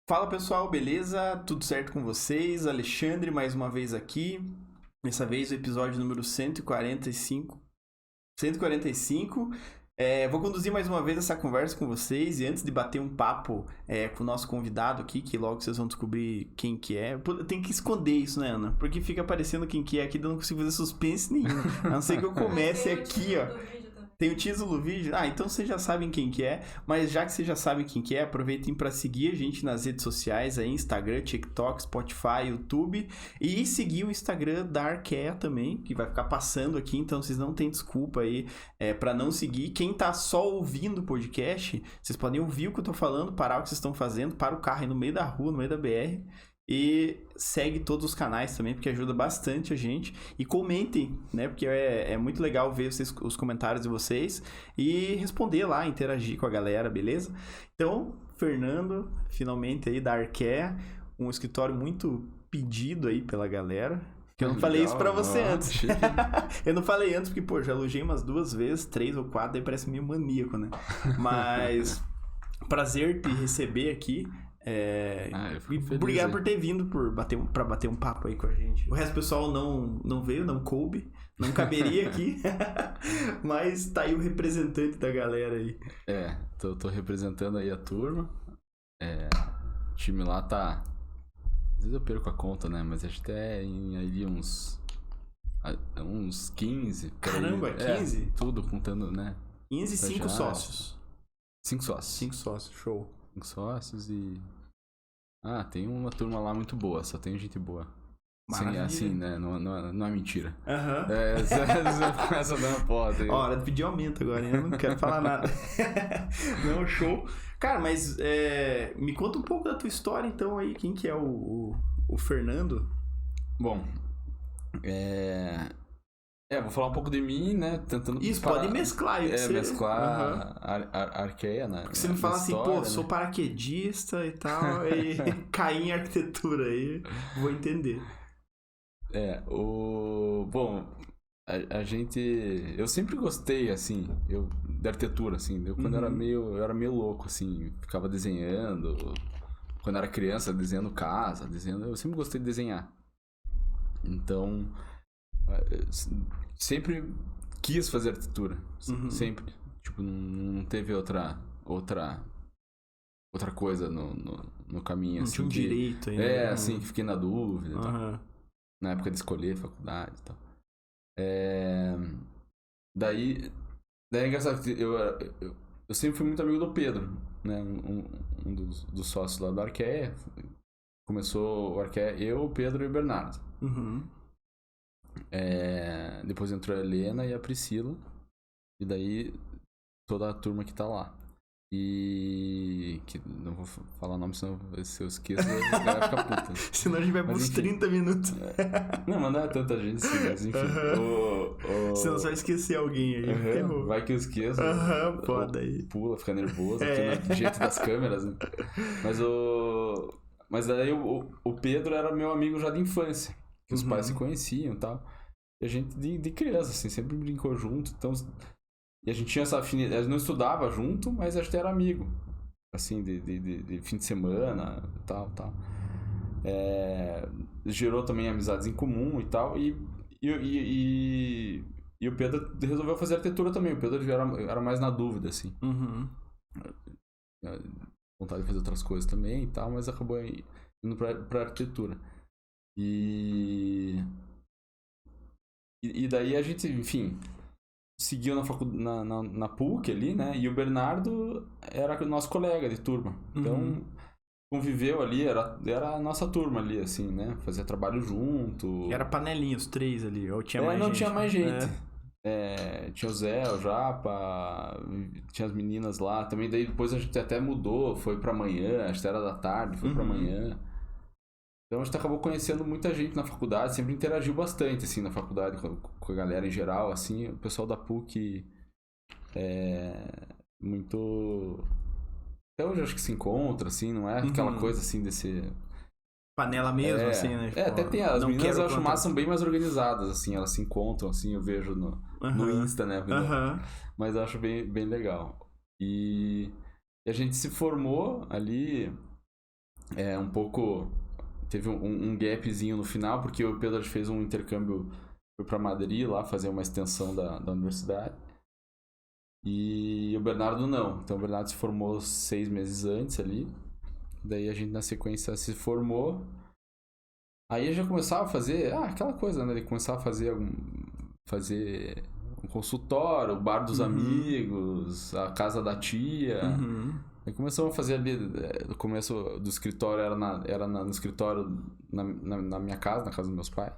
Fala pessoal, beleza? Tudo certo com vocês? Alexandre mais uma vez aqui. Dessa vez o episódio número 145. 145. Vou conduzir mais uma vez essa conversa com vocês e antes de bater um papo com o nosso convidado aqui, que logo vocês vão descobrir quem que é. Pô, tem que esconder isso, né, Ana? Porque fica aparecendo quem que é aqui, eu não consigo fazer suspense nenhum. A não ser que eu comece aqui, ó. Tem o título do vídeo? Ah, então vocês já sabem quem que é, mas já que vocês já sabem quem que é, aproveitem para seguir a gente nas redes sociais aí, Instagram, TikTok, Spotify, YouTube e seguir o Instagram da Arkea também, que vai ficar passando aqui, então vocês não tem desculpa aí para não seguir. Quem tá só ouvindo o podcast, vocês podem ouvir o que eu tô falando, parar o que vocês estão fazendo, para o carro aí no meio da rua, no meio da BR. E segue todos os canais também, porque ajuda bastante a gente. E comentem, né? Porque é muito legal ver os comentários de vocês e responder lá, interagir com a galera, beleza? Então, Fernando, finalmente aí da Arkea, um escritório muito pedido aí pela galera. Que eu não falei isso pra você antes. Eu não falei antes porque, pô, já elogiei umas 2 vezes, 3 ou 4, daí parece meio maníaco, né? Mas prazer te receber aqui. Obrigado por ter vindo pra bater um papo aí com a gente. O resto do pessoal não veio, não coube, não caberia aqui. Mas tá aí o representante da galera aí. Tô representando aí a turma. O time lá tá. Às vezes eu perco a conta, né? Mas acho que é ali uns 15. Caramba, 15? Tudo contando, né? 15 e 5 sócios. 5 sócios. 5 sócios, show. 5 sócios e... tem uma turma lá muito boa, só tem gente boa. Maravilha. Assim, né? Não é mentira. Aham. Você começa dando porta. Hora de pedir aumento agora, hein? Eu não quero falar nada. Não, show. Cara, mas me conta um pouco da tua história, então, aí. Quem que é o Fernando? Bom, vou falar um pouco de mim, né? Tentando... Isso, pode mesclar. Mesclar a Arkea, né? Porque você me fala história, assim, pô, né? sou paraquedista e tal, e caí em arquitetura aí, vou entender. Bom, a gente... Eu sempre gostei, assim, da arquitetura, assim. Quando eu era meio louco, assim, ficava desenhando. Quando era criança, desenhando casa, eu sempre gostei de desenhar. Então... sempre quis fazer arquitetura. Sempre. Tipo, não teve outra coisa no caminho. Não assim, tinha um direito aí. Assim, que fiquei na dúvida. Tal. Na época de escolher faculdade e tal. Daí é engraçado que eu sempre fui muito amigo do Pedro, né? Um dos sócios lá do Arkea. Começou o Arkea, eu, o Pedro e o Bernardo. Depois entrou a Helena e a Priscila. E daí toda a turma que tá lá. E que não vou falar nome, senão se eu esqueço a galera fica puta. Senão a gente vai por uns 30 minutos. Não, mas não é tanta gente assim, mas enfim. Senão você vai esquecer alguém aí. Vai que eu esqueço. Foda aí. Pula, fica nervoso aqui no jeito das câmeras, né? Mas daí o Pedro era meu amigo já de infância. Que os pais se conheciam e tal. E a gente de criança, assim, sempre brincou junto. Então, e a gente tinha essa afinidade. A gente não estudava junto, mas a gente era amigo. Assim, de fim de semana e tal. Gerou também amizades em comum e tal. E o Pedro resolveu fazer arquitetura também. O Pedro era mais na dúvida, assim. Vontade de fazer outras coisas também e tal, mas acabou indo pra arquitetura. E daí a gente, enfim, seguiu na PUC ali, né? E o Bernardo era nosso colega de turma. Então, conviveu ali, era a nossa turma ali, assim, né? Fazia trabalho junto. Era panelinha, os 3 ali, ou tinha mais gente? Não tinha mais gente. Tinha o Zé, o Japa, tinha as meninas lá. Também daí depois a gente até mudou, foi pra manhã, acho que era da tarde, foi pra manhã. Então a gente acabou conhecendo muita gente na faculdade, sempre interagiu bastante, assim, na faculdade com a galera em geral, assim, o pessoal da PUC muito... Até hoje acho que se encontra, assim, não é aquela coisa, assim, desse... Panela mesmo, assim, né? Tipo, até tem as meninas, eu acho mais, são bem mais organizadas, assim, elas se encontram, assim, eu vejo no Insta, né? Mas eu acho bem legal. E a gente se formou ali um pouco... Teve um gapzinho no final, porque o Pedro fez um intercâmbio, foi pra Madrid lá fazer uma extensão da universidade. E o Bernardo não. Então o Bernardo se formou 6 meses antes ali. Daí a gente na sequência se formou. Aí eu já começava a fazer aquela coisa, né? Ele começava a fazer um consultório, o bar dos amigos, a casa da tia. Aí começamos a fazer ali, no começo do escritório, era no escritório na minha casa, na casa dos meus pais.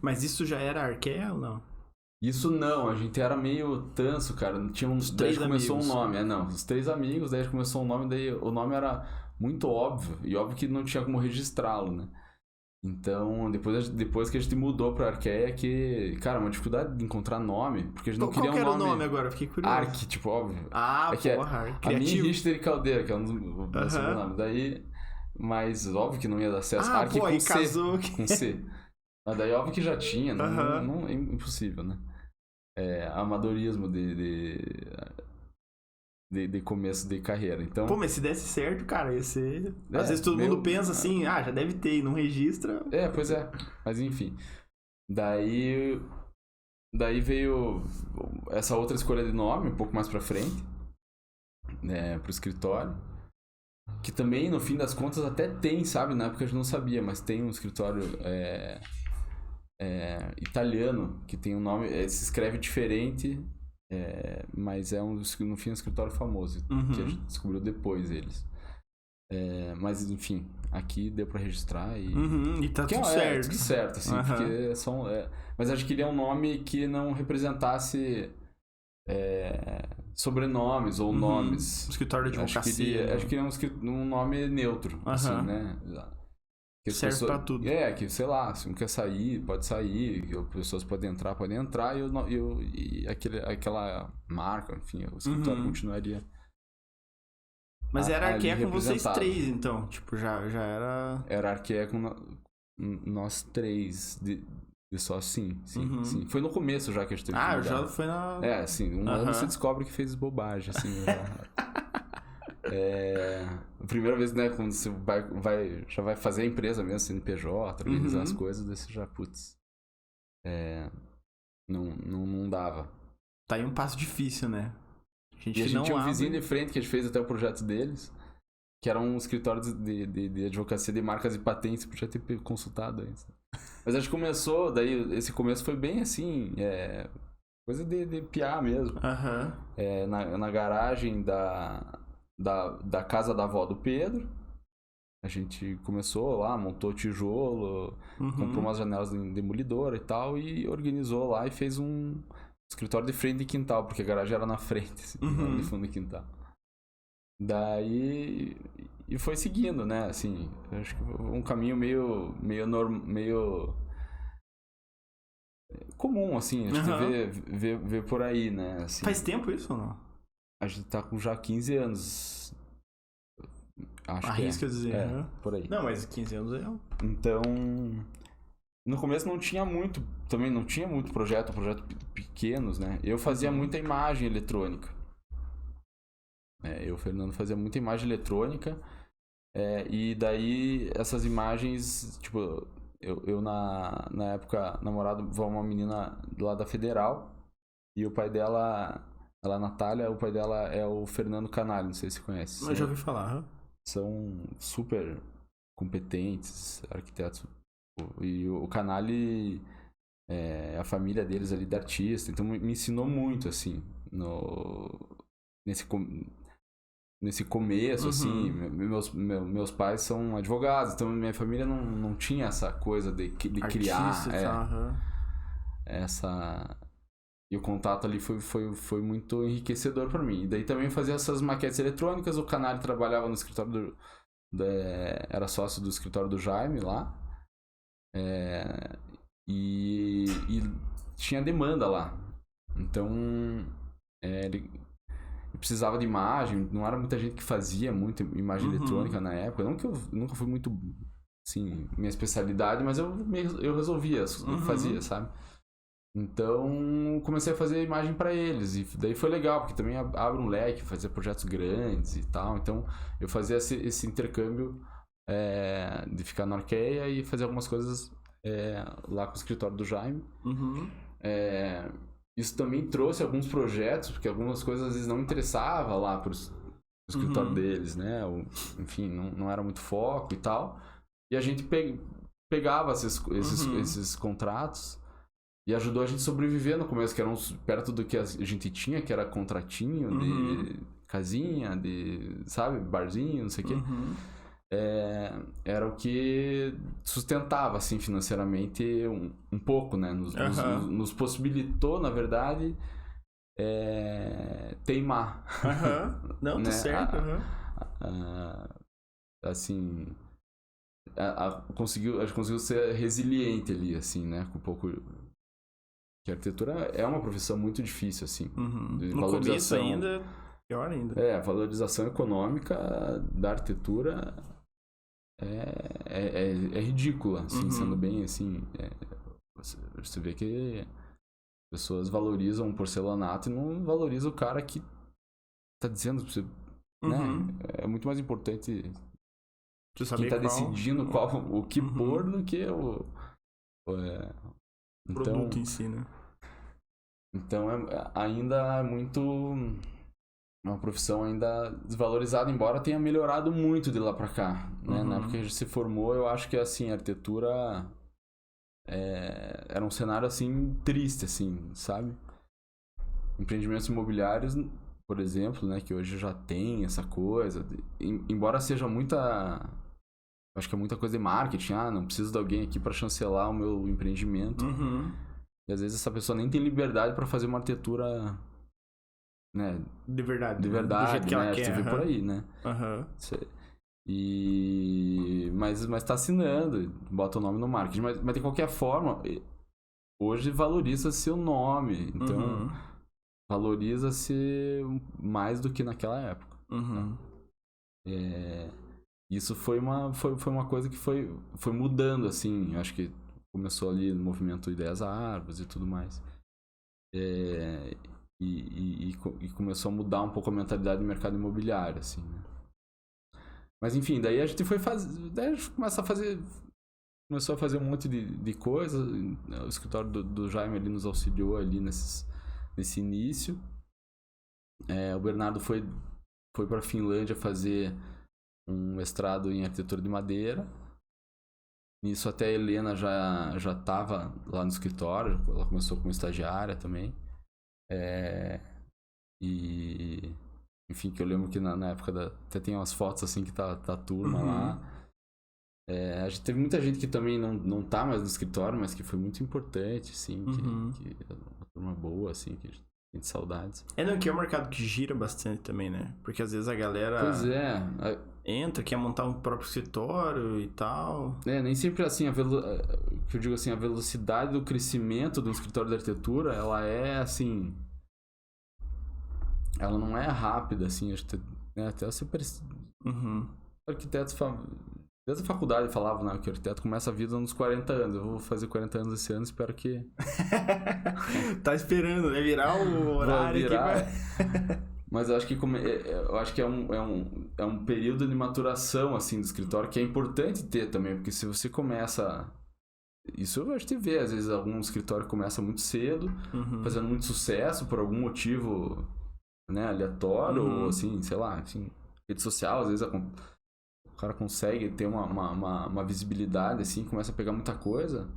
Mas isso já era Arqué ou não? Isso não, a gente era meio tanso, cara. Tinha uns três começou um nome. Não, os 3 amigos, daí começou um nome, daí o nome era muito óbvio. E óbvio que não tinha como registrá-lo, né? Então, depois que a gente mudou pra Arqueia, que, cara, uma dificuldade de encontrar nome, porque a gente não queria um nome... Qual era o nome agora? Fiquei curioso. Ark, tipo, óbvio. Porra, a minha Richter Caldeira, que é um dos nomes. Daí, mas óbvio que não ia dar acesso. Ark com C. Casou. Com C. Mas daí óbvio que já tinha, não, é impossível, né? Amadorismo de começo de carreira. Então, mas se desse certo, cara, ia ser... Às vezes todo mundo pensa assim, já deve ter, e não registra. Pois é. Mas enfim. Daí veio essa outra escolha de nome, um pouco mais pra frente, né, pro escritório. Que também, no fim das contas, até tem, sabe? Na época a gente não sabia, mas tem um escritório italiano, que tem um nome... se escreve diferente... mas no fim, um escritório famoso, que a gente descobriu depois eles. Mas enfim, aqui deu pra registrar e tá tudo certo. Tudo certo, assim, porque mas a gente queria um nome que não representasse sobrenomes ou nomes. Escritório de advocacia. Acho que queria um nome neutro, assim, né? Que serve pra tudo. Que, sei lá, se um quer sair, pode sair, que as pessoas podem entrar, e aquela marca, enfim, o escritório continuaria. Mas era Arqué com vocês 3, então, tipo, já era... Era Arqué com nós 3, de só sim. Foi no começo já que a gente teve que mudar. Já foi na... Assim, um ano você descobre que fez bobagem, assim, a primeira vez, né, quando você já vai fazer a empresa mesmo, CNPJ, organizar as coisas, daí você já, não dava. Tá aí um passo difícil, né? A gente tinha um vizinho de frente que a gente fez até o projeto deles, que era um escritório de advocacia de marcas e patentes, podia ter consultado antes. Mas a gente começou, daí esse começo foi bem assim, coisa de piar mesmo. Na garagem da casa da avó do Pedro. A gente começou lá, montou tijolo, comprou umas janelas de demolidora e tal, e organizou lá e fez um escritório de frente de quintal, porque a garagem era na frente, assim, no fundo do quintal. Daí... E foi seguindo, né, assim, acho que um caminho meio comum, assim, acho que ver por aí, né, assim. Faz tempo isso ou não? A gente tá com já 15 anos. Acho Arrisca dizer, por aí. Não, mas 15 anos Então, no começo não tinha muito projetos pequenos, né? Eu fazia muita imagem eletrônica. Eu, o Fernando, fazia muita imagem eletrônica. E daí, essas imagens, tipo, eu na época namorava uma menina lá da Federal, e o pai dela... Ela é a Natália, o pai dela é o Fernando Canalho, não sei se você conhece. Eu já ouvi falar. São super competentes arquitetos. E o Canalho, a família deles ali de artista, então me ensinou muito, assim, nesse começo, assim. Meus pais são advogados, então minha família não tinha essa coisa de criar essa... E o contato ali foi muito enriquecedor para mim. E daí também fazia essas maquetes eletrônicas. O Canário trabalhava no escritório era sócio do escritório do Jaime lá. E tinha demanda lá. Então, ele precisava de imagem. Não era muita gente que fazia muita imagem eletrônica na época. Não que eu nunca fui muito, assim, minha especialidade, mas eu resolvia, eu fazia, sabe? Então, comecei a fazer imagem para eles, e daí foi legal, porque também abre um leque, fazer projetos grandes e tal. Então, eu fazia esse intercâmbio de ficar na Arqueia e fazer algumas coisas lá com o escritório do Jaime. Uhum. Isso também trouxe alguns projetos, porque algumas coisas às vezes não interessavam lá pro escritório deles, né? Enfim, não era muito foco e tal. E a gente pegava esses contratos e ajudou a gente a sobreviver no começo, que eram perto do que a gente tinha, que era contratinho de casinha, de, sabe, barzinho, não sei o quê. Era o que sustentava, assim, financeiramente um pouco, né? Nos possibilitou, na verdade, teimar. Não, tá né? certo. Assim, a gente conseguiu ser resiliente ali, assim, né? Com um pouco... Que a arquitetura é uma profissão muito difícil, assim. No começo ainda, pior ainda. A valorização econômica da arquitetura é ridícula, assim, sendo bem, assim... você vê que pessoas valorizam um porcelanato e não valorizam o cara que tá dizendo pra você, né? É muito mais importante quem tá decidindo o que pôr do que o produto em si, né? Então ainda é muito uma profissão ainda desvalorizada, embora tenha melhorado muito de lá pra cá, né? Na época que a gente se formou, eu acho que assim, a arquitetura era um cenário assim triste, assim, sabe? Empreendimentos imobiliários, por exemplo, né, que hoje já tem essa coisa, embora seja acho que é muita coisa de marketing, não preciso de alguém aqui para chancelar o meu empreendimento. E às vezes essa pessoa nem tem liberdade para fazer uma arquitetura, né, de verdade, do jeito que ela né? quer. Você vê por aí, né? Mas tá assinando, bota o nome no marketing, mas de qualquer forma, hoje valoriza-se o nome, então valoriza-se mais do que naquela época. Isso foi uma coisa que foi mudando, assim. Acho que começou ali no movimento Ideias Árvores e tudo mais. E começou a mudar um pouco a mentalidade do mercado imobiliário, assim, né? Mas enfim, daí a gente foi fazer. Daí a gente começou a fazer um monte de coisa. O escritório do Jaime ali nos auxiliou ali nesse início. O Bernardo foi para a Finlândia fazer um mestrado em arquitetura de madeira. Nisso até a Helena já estava lá no escritório, ela começou como estagiária também. Enfim, que eu lembro que na época até tem umas fotos assim que tá a turma lá. A gente teve muita gente que também não tá mais no escritório, mas que foi muito importante, assim, que uma turma boa, assim, que a gente tem saudades. Que é um mercado que gira bastante também, né? Porque às vezes a galera... Pois entra, quer montar um próprio escritório e tal. Nem sempre assim, que eu digo assim, a velocidade do crescimento do escritório de arquitetura, ela é assim... Ela não é rápida, assim, até você arquitetos... Desde a faculdade falavam, né, que o arquiteto começa a vida nos 40 anos. Eu vou fazer 40 anos esse ano, espero que... Tá esperando, né? Virar o horário aqui. Mas eu acho que é um período de maturação, assim, do escritório que é importante ter também, porque se você começa... Isso a gente vê, às vezes algum escritório começa muito cedo, fazendo muito sucesso por algum motivo, né, aleatório, ou assim, sei lá, assim, rede social, às vezes o cara consegue ter uma visibilidade, assim, começa a pegar muita coisa.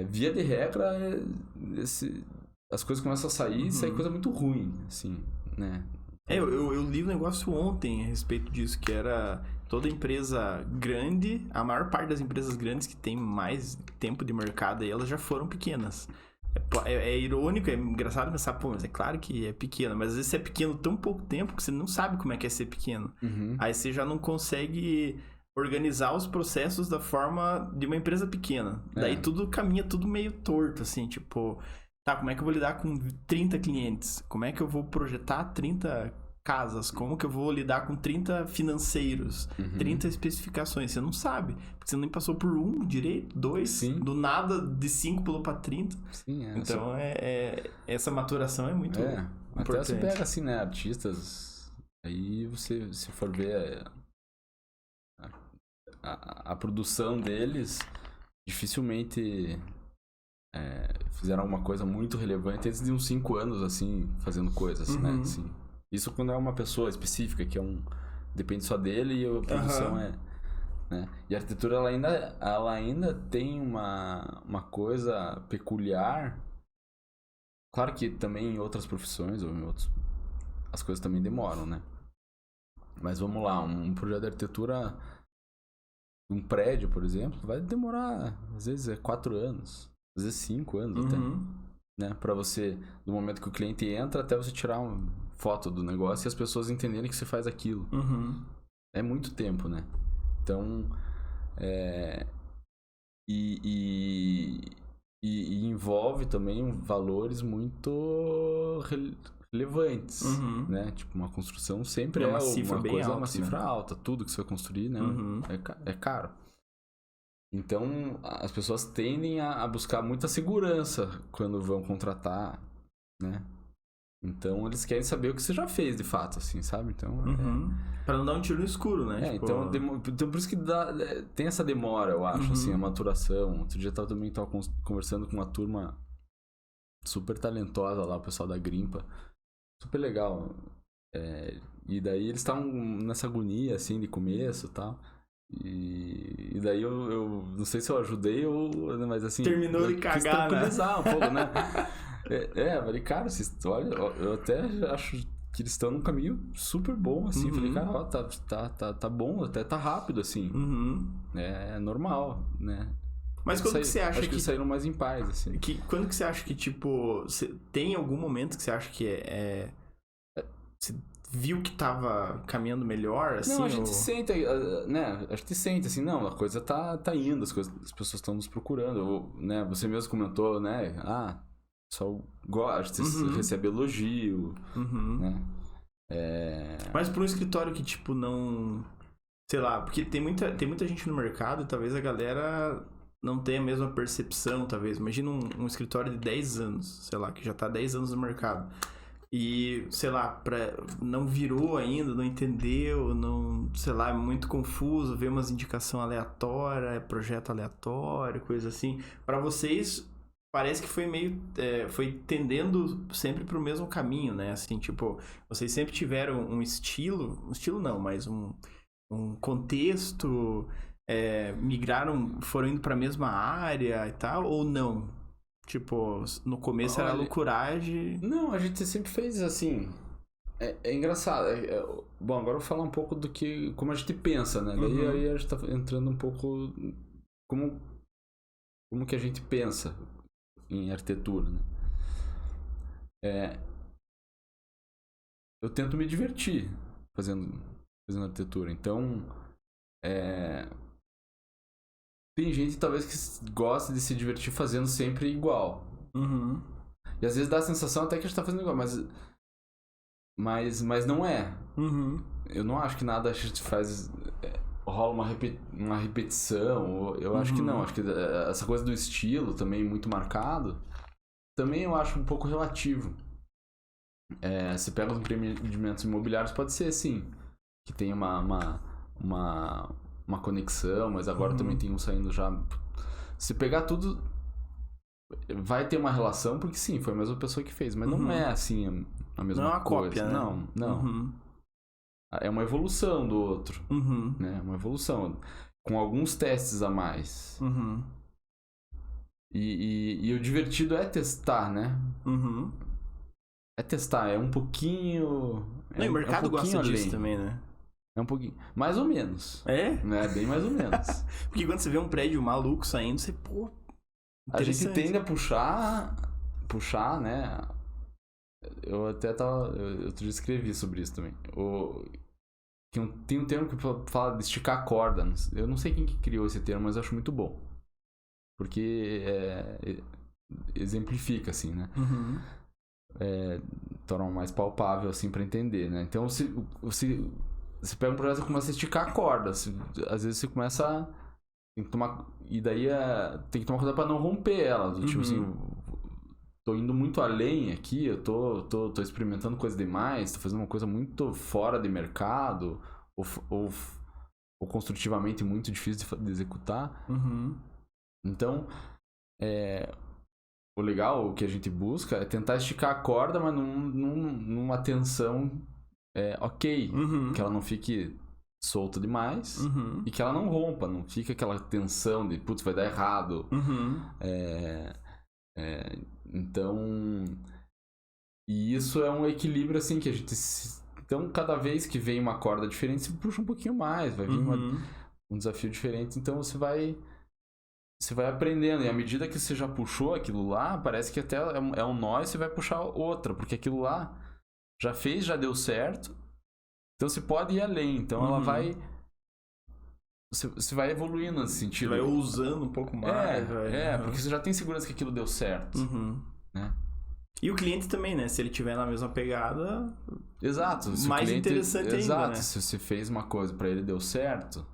Via de regra, as coisas começam a sair e sai coisa muito ruim, assim, né? Eu li um negócio ontem a respeito disso, que era toda empresa grande, a maior parte das empresas grandes que tem mais tempo de mercado aí, elas já foram pequenas. É irônico, é engraçado pensar, mas é claro que é pequeno, mas às vezes você é pequeno tão pouco tempo que você não sabe como é que é ser pequeno. Aí você já não consegue organizar os processos da forma de uma empresa pequena. Daí tudo caminha tudo meio torto, assim, tipo... Tá, como é que eu vou lidar com 30 clientes? Como é que eu vou projetar 30 casas? Como que eu vou lidar com 30 financeiros? 30 especificações? Você não sabe. Porque você nem passou por um direito, 2. Sim. Do nada, de 5 pulou pra 30. Sim, então, essa maturação é muito importante. Até você pega, assim, né, artistas... Aí você, se for ver... a produção deles dificilmente fizeram alguma coisa muito relevante antes de uns 5 anos, assim, fazendo coisas, né? Assim, isso quando é uma pessoa específica, que depende só dele e a produção né? E a arquitetura, ela ainda tem uma coisa peculiar. Claro que também em outras profissões ou em outros, as coisas também demoram, né? Mas vamos lá, um projeto de arquitetura, um prédio, por exemplo, vai demorar, às vezes 4 anos, às vezes 5 anos até, né? Pra você, do momento que o cliente entra até você tirar uma foto do negócio e as pessoas entenderem que você faz aquilo. É muito tempo, né? Então, e envolve também valores muito relevantes, né? Tipo, uma construção sempre uma cifra bem alta, uma cifra alta. Tudo que você vai construir, né? É caro. Então, as pessoas tendem a buscar muita segurança quando vão contratar, né? Então, eles querem saber o que você já fez, de fato, assim, sabe? Então, pra não dar um tiro no escuro, né? Tipo... então por isso que tem essa demora, eu acho, assim, a maturação. Outro dia eu também tava conversando com uma turma super talentosa lá, o pessoal da Grimpa. Super legal. E daí eles estavam nessa agonia, assim, de começo e tal. E daí eu não sei se eu ajudei mas assim... Terminou de cagar, quis tranquilizar um pouco, né? Eu falei, cara, olha, eu até acho que eles estão num caminho super bom, assim. Falei, cara, ó, tá bom, até tá rápido, assim. É normal, né? Mas quando que você acha acho que eles saíram mais em paz, assim. Quando que você acha que, tipo, tem algum momento que você acha que você viu que tava caminhando melhor, assim? Não, a gente sente, né? A gente sente, assim, não, a coisa tá indo, as pessoas estão nos procurando, né? Você mesmo comentou, né? Só gosta, recebe elogio, né? Mas para um escritório que, tipo, não... Sei lá, porque tem muita gente no mercado e talvez a galera não tenha a mesma percepção, talvez. Imagina um escritório de 10 anos, sei lá, que já tá 10 anos no mercado. E, sei lá, não virou ainda, não entendeu, não, sei lá, é muito confuso, vê umas indicação aleatória, projeto aleatório, coisa assim. Para vocês, parece que foi meio... foi tendendo sempre pro mesmo caminho, né? Assim, tipo, vocês sempre tiveram um estilo não, mas um contexto, migraram, foram indo pra mesma área e tal, ou não? Tipo, no começo era loucuragem. Não, a gente sempre fez assim. É engraçado. Bom, agora eu vou falar um pouco como a gente pensa, né? Daí aí a gente tá entrando um pouco como que a gente pensa em arquitetura, né? Eu tento me divertir fazendo arquitetura. Então, tem gente talvez que gosta de se divertir fazendo sempre igual. E às vezes dá a sensação até que a gente tá fazendo igual, mas não é. Eu não acho que nada a gente faz... rola uma repetição. Eu acho que não. Acho que essa coisa do estilo também muito marcado, também eu acho um pouco relativo. Você pega os empreendimentos imobiliários, pode ser sim, que tem uma conexão, mas agora também tem um saindo já. Se pegar tudo, vai ter uma relação, porque sim, foi a mesma pessoa que fez, mas não é assim a mesma coisa. Não é uma cópia, né? Não. É uma evolução do outro, né? Uma evolução, com alguns testes a mais. E o divertido é testar, né? É testar, é um pouquinho... o mercado gosta disso também, né? É um pouquinho. Mais ou menos. É? Né? Bem mais ou menos. Porque quando você vê um prédio maluco saindo, você, pô... A gente tende a puxar, né? Eu até eu escrevi sobre isso também. Tem um termo que fala de esticar a corda. Eu não sei quem que criou esse termo, mas eu acho muito bom. Porque exemplifica, assim, né? Torna mais palpável, assim, pra entender, né? Então, você pega um projeto e começa a esticar a corda. Às vezes você começa tem que tomar... E daí tem que tomar cuidado pra não romper ela. Tipo assim, tô indo muito além aqui, eu tô experimentando coisa demais, tô fazendo uma coisa muito fora de mercado, ou ou construtivamente muito difícil de executar. Então, o legal, o que a gente busca é tentar esticar a corda, mas numa tensão ok, que ela não fique solta demais e que ela não rompa, não fica aquela tensão de putz, vai dar errado. Então, e isso é um equilíbrio assim que a gente então cada vez que vem uma corda diferente você puxa um pouquinho mais, vai vir um desafio diferente, então você vai aprendendo, e à medida que você já puxou aquilo lá, parece que até é um nó e você vai puxar outra, porque aquilo lá já deu certo, então você pode ir além, então ela vai... Você vai evoluindo nesse sentido. Vai usando um pouco mais. Porque você já tem segurança que aquilo deu certo. Né? E o cliente também, né? Se ele tiver na mesma pegada... Exato. Se mais cliente, interessante ainda, né? Se você fez uma coisa pra ele deu certo,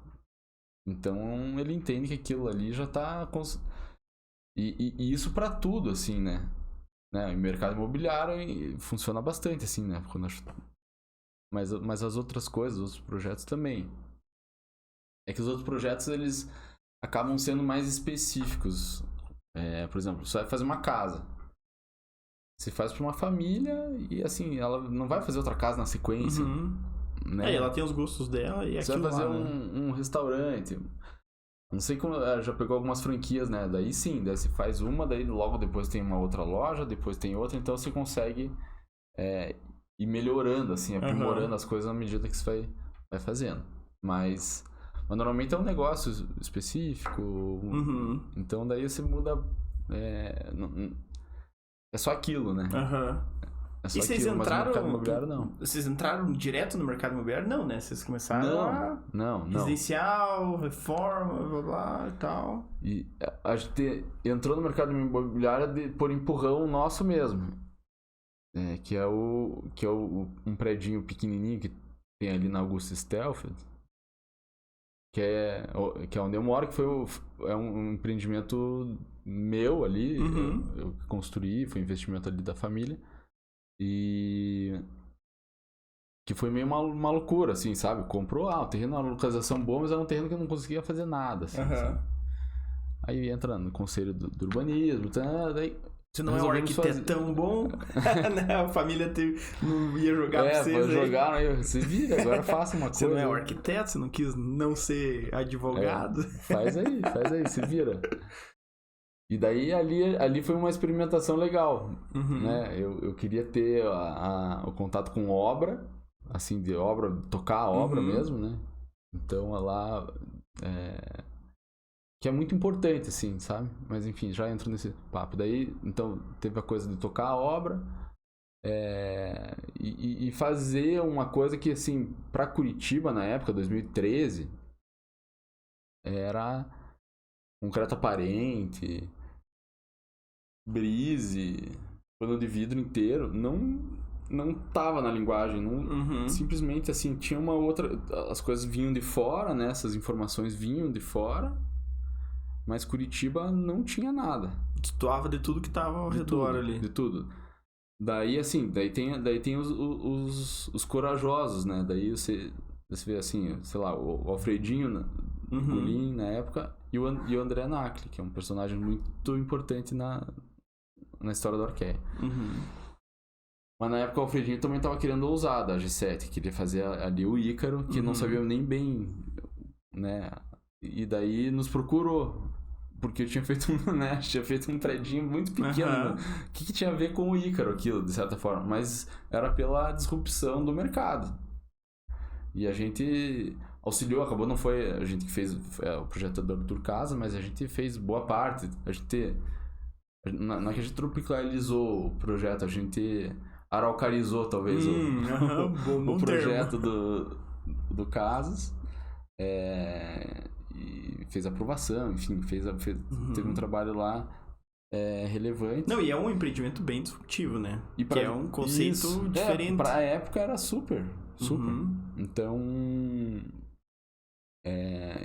então ele entende que aquilo ali já tá... E isso pra tudo, assim, né? O mercado imobiliário funciona bastante, assim, né? Mas as outras coisas, os outros projetos também. É que os outros projetos, eles acabam sendo mais específicos. Por exemplo, você vai fazer uma casa. Você faz para uma família e, assim, ela não vai fazer outra casa na sequência. Né? Ela tem os gostos dela e você aquilo vai fazer lá, né? um restaurante. Não sei como... Já pegou algumas franquias, né? Daí sim, daí você faz uma, daí logo depois tem uma outra loja, depois tem outra. Então você consegue ir melhorando, assim, aprimorando as coisas à medida que você vai fazendo. Mas normalmente é um negócio específico. Então daí você muda... É só aquilo, né? É só e vocês aquilo, entraram... mas no mercado imobiliário, não. Vocês entraram direto no mercado imobiliário? Não, né? Vocês começaram Não. residencial, reforma, blá blá e tal. E a gente entrou no mercado imobiliário por empurrão nosso mesmo. Que é um predinho pequenininho que tem ali na Augusta Stelfeld. Que é onde eu moro, que é um empreendimento meu ali. Eu construí, foi um investimento ali da família. E que foi meio uma loucura, assim, sabe? Comprou o terreno, uma localização boa, mas era um terreno que eu não conseguia fazer nada, assim, sabe? Aí entra no conselho do urbanismo, daí... Você não é um arquiteto tão bom, né? A família não ia jogar pra vocês aí. Jogar, aí você vira, agora faça uma coisa. Você não é um arquiteto, você não quis não ser advogado. Faz aí, se vira. E daí ali foi uma experimentação legal, né? Eu queria ter o contato com obra, assim, de obra, tocar a obra mesmo, né? Então lá... que é muito importante, assim, sabe? Mas enfim, já entro nesse papo. Daí, então, teve a coisa de tocar a obra e fazer uma coisa que, assim, pra Curitiba, na época, 2013, era concreto aparente, brise, pano de vidro inteiro. Não tava na linguagem, simplesmente, assim, tinha uma outra... As coisas vinham de fora, né? Essas informações vinham de fora. Mas Curitiba não tinha nada. Destoava de tudo que tava ao redor ali. De tudo. Daí, assim, daí tem os corajosos, né? Daí você vê, assim, sei lá, o Alfredinho Gulim, na época, e o André Nacli, que é um personagem muito importante na história do Arqué. Mas na época o Alfredinho também tava querendo ousar da G7, queria fazer ali o Ícaro, que não sabia nem bem, né? E daí nos procurou, porque eu tinha feito um predinho muito pequeno. O que tinha a ver com o Ícaro aquilo, de certa forma? Mas era pela disrupção do mercado. E a gente auxiliou, acabou, não foi a gente que fez o projeto do Arthur Casa, mas a gente fez boa parte. Não é que a gente tropicalizou o projeto, a gente araucarizou talvez o projeto do Casas. E fez aprovação, enfim, teve um trabalho lá relevante. Não, e é um empreendimento bem disruptivo, né? Que é um conceito diferente. Pra época era super.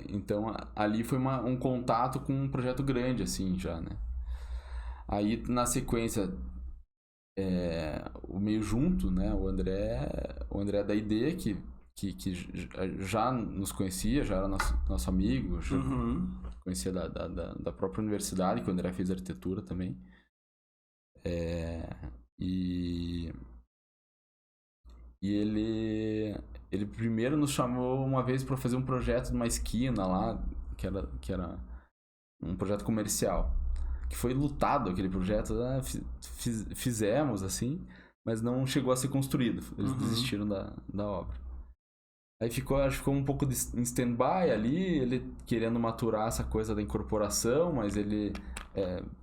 Então ali foi um contato com um projeto grande, assim, já, né? Aí, na sequência, o meio junto, né? O André da ID, que já nos conhecia, já era nosso amigo, já conhecia da própria universidade, quando ele fez arquitetura também. E ele primeiro nos chamou uma vez para fazer um projeto numa esquina lá, que era um projeto comercial, que foi lutado aquele projeto, né? Fizemos assim, mas não chegou a ser construído, eles desistiram da obra. Aí acho que ficou um pouco em stand-by ali, ele querendo maturar essa coisa da incorporação, mas ele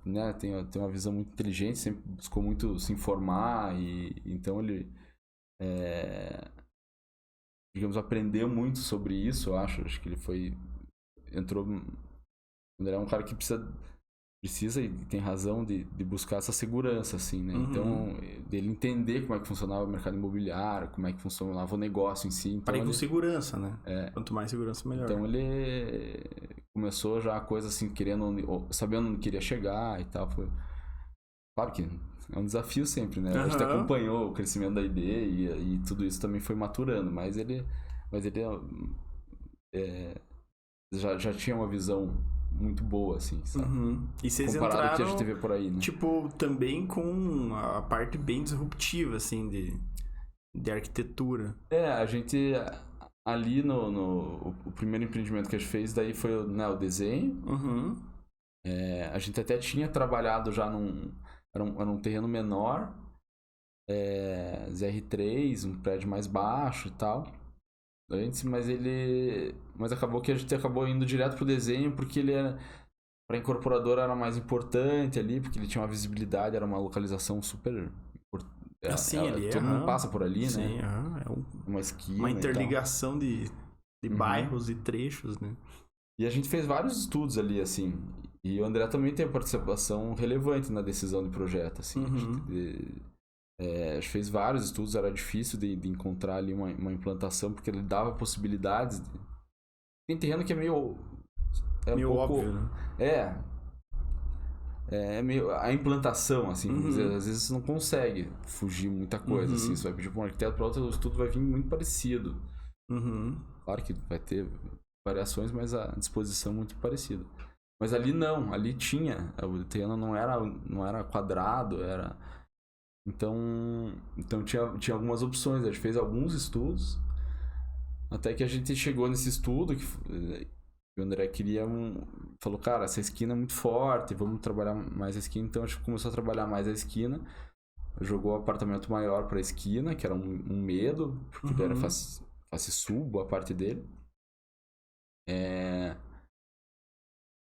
né, tem uma visão muito inteligente, sempre buscou muito se informar, e então ele digamos, aprendeu muito sobre isso, eu acho que ele entrou, ele é um cara que precisa e tem razão de buscar essa segurança, assim, né? Então, dele entender como é que funcionava o mercado imobiliário, como é que funcionava o negócio em si. Então, para ir com segurança, né? Quanto mais segurança, melhor. Então, ele começou já a coisa assim, sabendo onde queria chegar e tal. Claro que é um desafio sempre, né? A gente acompanhou o crescimento da ID e tudo isso também foi maturando, mas ele já tinha uma visão muito boa, assim, sabe? E vocês comparado entraram, ao que a gente vê por aí, né? Tipo, também com a parte bem disruptiva, assim, de arquitetura. A gente ali o primeiro empreendimento que a gente fez daí foi o desenho. A gente até tinha trabalhado já era um terreno menor, ZR3, um prédio mais baixo e tal. Mas acabou que a gente acabou indo direto pro desenho, porque ele para incorporadora era mais importante ali, porque ele tinha uma visibilidade, era uma localização super importante. Todo mundo passa por ali, sim, né? É uma esquina, uma interligação de bairros e trechos, né? E a gente fez vários estudos ali, assim. E o André também tem participação relevante na decisão de projeto, assim. A gente fez vários estudos, era difícil de encontrar ali uma implantação, porque ele dava possibilidades. Tem terreno que é meio meio um pouco, óbvio, né? É meio a implantação, assim. Às vezes você não consegue fugir muita coisa, assim. Você vai pedir para um arquiteto, para outro, o estudo vai vir muito parecido. Claro que vai ter variações, mas a disposição é muito parecida. Mas ali não, ali o terreno não era quadrado, era... Então tinha algumas opções, a gente fez alguns estudos, até que a gente chegou nesse estudo que o André falou, cara, essa esquina é muito forte, vamos trabalhar mais a esquina. Então a gente começou a trabalhar mais a esquina, jogou o apartamento maior para a esquina, que era um medo, porque ele era face sul, boa parte dele.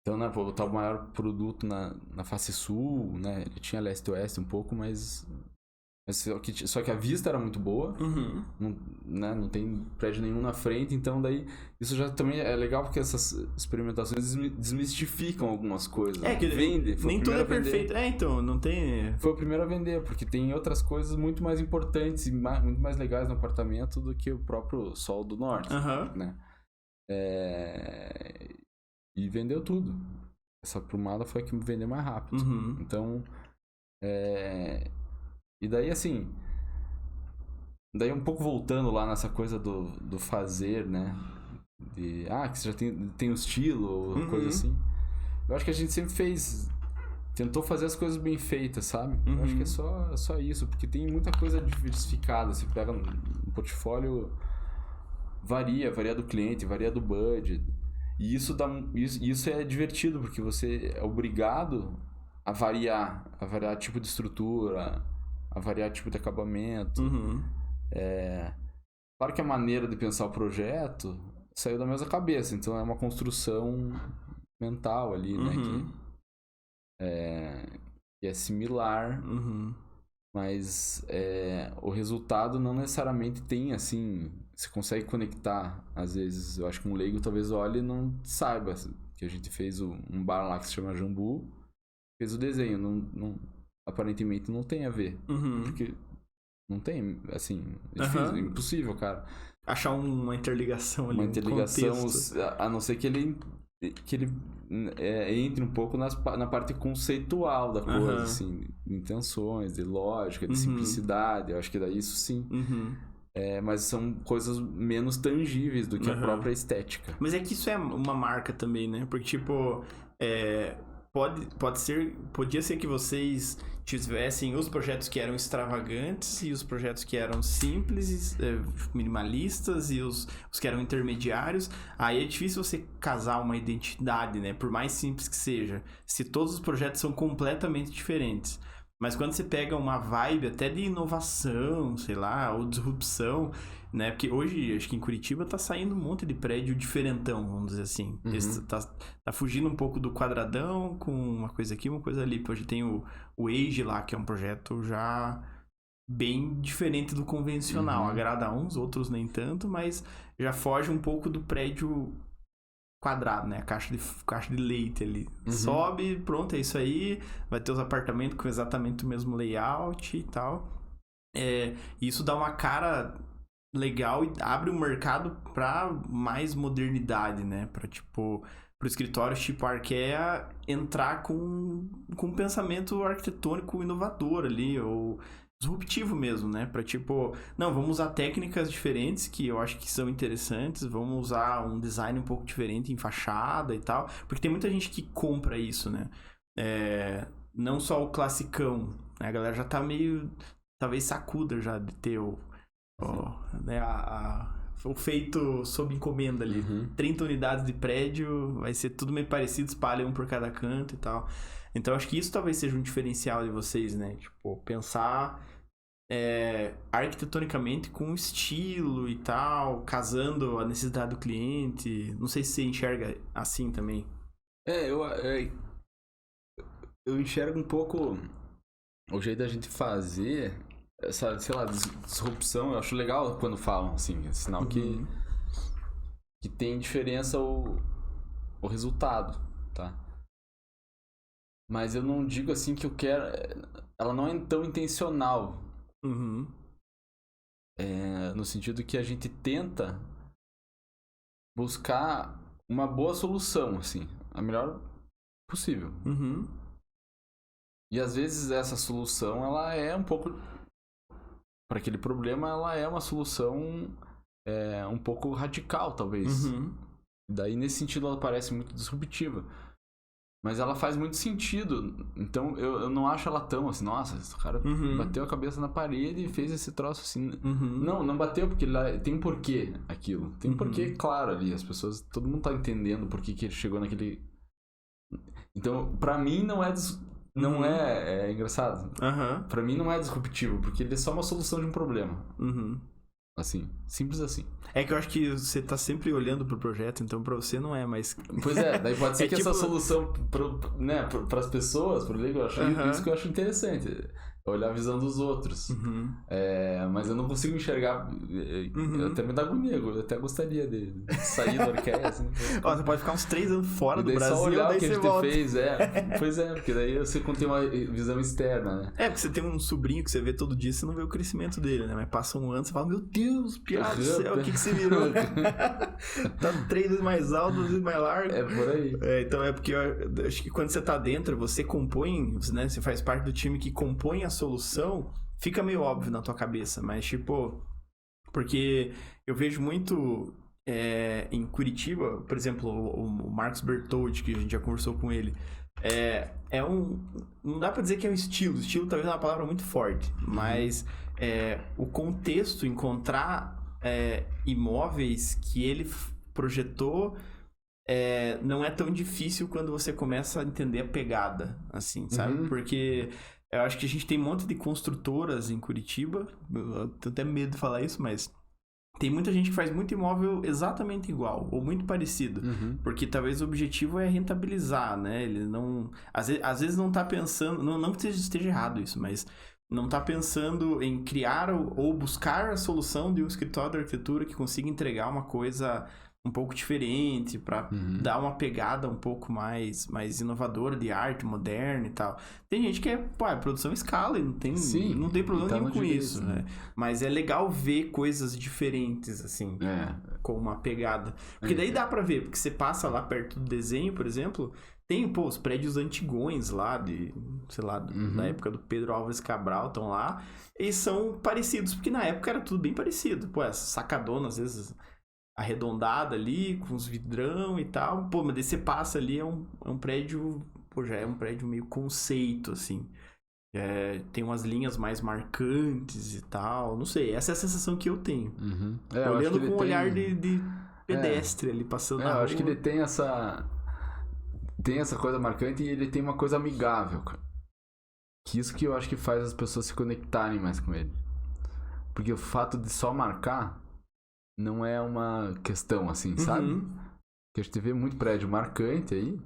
Então, né, botar o maior produto na face sul, né? Ele tinha leste-oeste um pouco, mas só que a vista era muito boa. Não tem prédio nenhum na frente, então daí isso já também é legal, porque essas experimentações desmistificam algumas coisas. Que vende. Nem tudo é perfeito. Então, não tem... Foi o primeiro a vender, porque tem outras coisas muito mais importantes e muito mais legais no apartamento do que o próprio sol do norte, né? E vendeu tudo. Essa prumada foi a que vendeu mais rápido. Então, e daí assim, daí um pouco voltando lá nessa coisa do fazer, né? Que você já tem um estilo, ou coisa assim. Eu acho que a gente sempre tentou fazer as coisas bem feitas, sabe? Eu acho que é só isso, porque tem muita coisa diversificada. Você pega um portfólio, varia do cliente, varia do budget. E isso é divertido, porque você é obrigado a variar tipo de estrutura, a variar tipo de acabamento. Claro que a maneira de pensar o projeto saiu da mesma cabeça, então é uma construção mental ali, né? Que é similar, mas o resultado não necessariamente tem, assim... Você consegue conectar, às vezes, eu acho que um leigo talvez olhe e não saiba que a gente fez um bar lá que se chama Jambu, fez o desenho, aparentemente não tem a ver, porque não tem, assim, é difícil, é impossível, cara. Achar uma interligação ali, uma interligação, a não ser que ele entre um pouco na parte conceitual da coisa, assim, de intenções, de lógica, de simplicidade, eu acho que daí isso sim. Mas são coisas menos tangíveis do que a própria estética. Mas é que isso é uma marca também, né? Porque, tipo, podia ser que vocês tivessem os projetos que eram extravagantes e os projetos que eram simples, minimalistas e os que eram intermediários. Aí é difícil você casar uma identidade, né? Por mais simples que seja, se todos os projetos são completamente diferentes. Mas quando você pega uma vibe até de inovação, sei lá, ou disrupção, né? Porque hoje, acho que em Curitiba tá saindo um monte de prédio diferentão, vamos dizer assim. Tá fugindo um pouco do quadradão com uma coisa aqui, uma coisa ali. Hoje tem o Age lá, que é um projeto já bem diferente do convencional. Agrada a uns, outros nem tanto, mas já foge um pouco do prédio quadrado, né? Caixa de leite ali. Sobe, pronto, é isso aí. Vai ter os apartamentos com exatamente o mesmo layout e tal. E isso dá uma cara legal e abre um mercado pra mais modernidade, né? Pra, tipo, pro escritório tipo Arquea entrar com um pensamento arquitetônico inovador ali, ou disruptivo mesmo, né? Pra tipo, não, vamos usar técnicas diferentes que eu acho que são interessantes, vamos usar um design um pouco diferente em fachada e tal, porque tem muita gente que compra isso, né? Não só o classicão, né? A galera já tá meio, talvez sacuda já de ter né, o feito sob encomenda ali. 30 unidades de prédio, vai ser tudo meio parecido, espalha um por cada canto e tal. Então, acho que isso talvez seja um diferencial de vocês, né? Tipo, pensar arquitetonicamente com estilo e tal, casando a necessidade do cliente. Não sei se você enxerga assim também. Eu enxergo um pouco o jeito da gente fazer essa, sei lá, disrupção. Eu acho legal quando falam, assim, é sinal que tem diferença o resultado, tá? Mas eu não digo assim que eu quero... Ela não é tão intencional. No sentido que a gente tenta buscar uma boa solução, assim. A melhor possível. E às vezes essa solução, ela é um pouco... Para aquele problema, ela é uma solução um pouco radical, talvez. Daí, nesse sentido, ela parece muito disruptiva. Mas ela faz muito sentido. Então, eu não acho ela tão assim, nossa, esse cara bateu a cabeça na parede e fez esse troço assim. Não bateu, porque tem um porquê aquilo. Tem um porquê claro ali. As pessoas, todo mundo tá entendendo por que ele chegou naquele... Então, pra mim, não é engraçado. Pra mim, não é disruptivo, porque ele é só uma solução de um problema. Assim, simples assim. É que eu acho que você tá sempre olhando pro projeto, então pra você não é, mas... Pois daí pode ser que tipo... essa solução pras pessoas, pro leigo, eu acho isso que eu acho interessante. Olhar a visão dos outros. Mas eu não consigo enxergar. Eu até me dá agonia, eu até gostaria de sair da Arquea. Assim, você pode ficar uns 3 anos fora do Brasil, só olhar daí o que você a gente volta. fez. Pois porque daí você tem uma visão externa, né? Porque você tem um sobrinho que você vê todo dia, você não vê o crescimento dele, né? Mas passa um ano, você fala, meu Deus, piada do céu, o que você virou? Tá 3 vezes mais alto, 2 vezes mais largo. É por aí. Então porque eu acho que quando você tá dentro, você compõe, né? Você faz parte do time que compõe a solução, fica meio óbvio na tua cabeça, mas tipo, porque eu vejo muito em Curitiba, por exemplo, o Marcos Bertoldi, que a gente já conversou com ele, não dá pra dizer que é um estilo talvez é uma palavra muito forte, mas o contexto, encontrar imóveis que ele projetou não é tão difícil quando você começa a entender a pegada, assim, sabe? Porque eu acho que a gente tem um monte de construtoras em Curitiba, eu tenho até medo de falar isso, mas tem muita gente que faz muito imóvel exatamente igual, ou muito parecido, porque talvez o objetivo é rentabilizar, né? Ele não... Às vezes não tá pensando... Não que esteja errado isso, mas não tá pensando em criar ou buscar a solução de um escritório de arquitetura que consiga entregar uma coisa um pouco diferente, para dar uma pegada um pouco mais inovadora de arte moderna e tal. Tem gente que é produção em escala e não tem problema nenhum com isso, né? Mas é legal ver coisas diferentes, assim, com uma pegada. Porque daí dá pra ver, porque você passa lá perto do desenho, por exemplo, Tem, pô, os prédios antigões lá, sei lá, da época do Pedro Álvares Cabral, estão lá. Eles são parecidos, porque na época era tudo bem parecido. Pô, essa sacadona, às vezes, arredondada ali, com os vidrão e tal. Pô, mas daí você passa ali, é um prédio... Pô, já é um prédio meio conceito, assim. Tem umas linhas mais marcantes e tal. Não sei, essa é a sensação que eu tenho. Olhando com um olhar de pedestre ali, passando na rua. Eu acho que ele tem essa coisa marcante e ele tem uma coisa amigável, cara. Que isso que eu acho que faz as pessoas se conectarem mais com ele. Porque o fato de só marcar não é uma questão, assim, sabe? Porque a gente vê muito prédio marcante aí,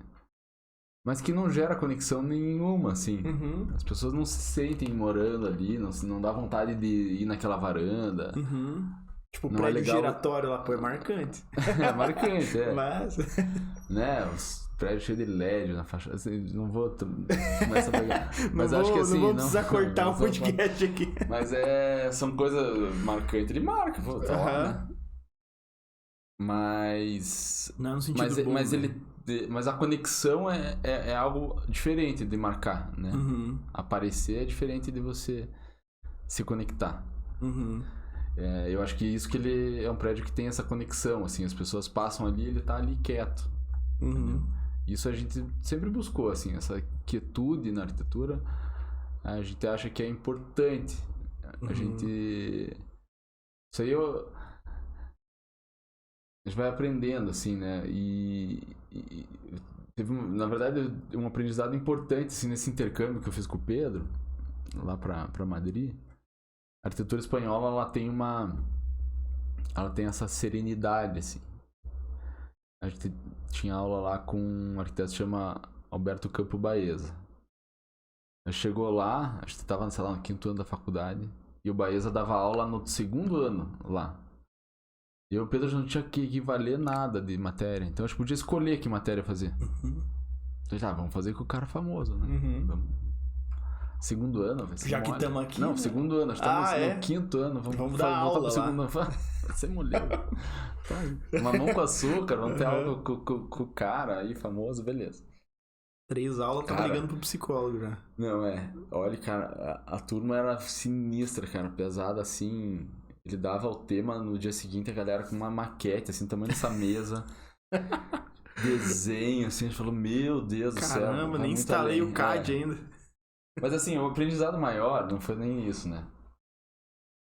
mas que não gera conexão nenhuma, assim. As pessoas não se sentem morando ali, não dá vontade de ir naquela varanda. Tipo, o prédio giratório lá, pô, é marcante. É marcante, Mas... Né, os prédios cheios de LED na faixa, assim, não vou começar a pegar. Mas acho que assim... Não vou precisar cortar o podcast aqui. Mas são coisas marcantes. Ele marca, pô, tá lá, né? Mas... Não, no sentido bom, mas a conexão é algo diferente de marcar, né? Aparecer é diferente de você se conectar. Eu acho que isso que ele é um prédio que tem essa conexão, assim, as pessoas passam ali, ele tá ali quieto. Isso a gente sempre buscou, assim, essa quietude na arquitetura, a gente acha que é importante. A gente... Isso aí a gente vai aprendendo, assim, né? E teve, na verdade, um aprendizado importante, assim, nesse intercâmbio que eu fiz com o Pedro, lá pra Madrid. A arquitetura espanhola, ela tem essa serenidade, assim. A gente tinha aula lá com um arquiteto que chama Alberto Campo Baeza. Chegou lá, a gente estava, sei lá, no 5º ano da faculdade, e o Baeza dava aula no 2º ano lá. E o Pedro já não tinha que valer nada de matéria, então a gente podia escolher que matéria fazer. Então já, vamos fazer com o cara famoso, né? Vamos. 2º ano, vai ser já que estamos aqui. Não, né? 2º ano, estamos no 5º ano. Vamos dar aula pro 2º ano. Você molhou. Mamão com açúcar, vamos ter aula com o cara aí famoso, beleza. 3 aulas, tá ligando pro psicólogo já. Não, olha, cara, a turma era sinistra, cara, pesada assim. Ele dava o tema no dia seguinte, a galera com uma maquete, assim, tamanho dessa mesa. Desenho, assim, a gente falou, meu Deus do céu. Caramba, nem instalei o CAD ainda. Mas assim, o aprendizado maior não foi nem isso, né?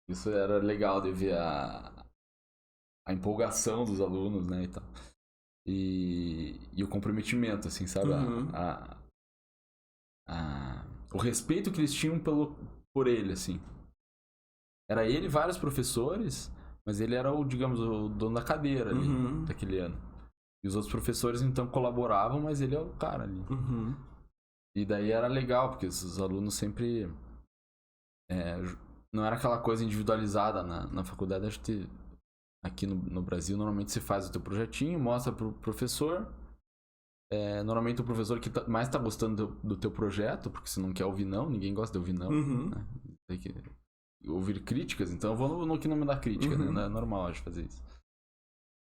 Isso era legal de ver a empolgação dos alunos, né, e tal. E o comprometimento, assim, sabe? O respeito que eles tinham por ele, assim. Era ele e vários professores, mas ele era digamos, o dono da cadeira ali, daquele ano. E os outros professores, então, colaboravam, mas ele é o cara ali. E daí era legal, porque os alunos sempre... não era aquela coisa individualizada na faculdade. Acho que aqui no Brasil, normalmente você faz o teu projetinho, mostra pro professor. Normalmente o professor que mais tá gostando do teu projeto, porque você não quer ouvir não, ninguém gosta de ouvir não. Né? Tem que ouvir críticas, então eu vou no que não me dá crítica, né? Não é normal, acho, fazer isso.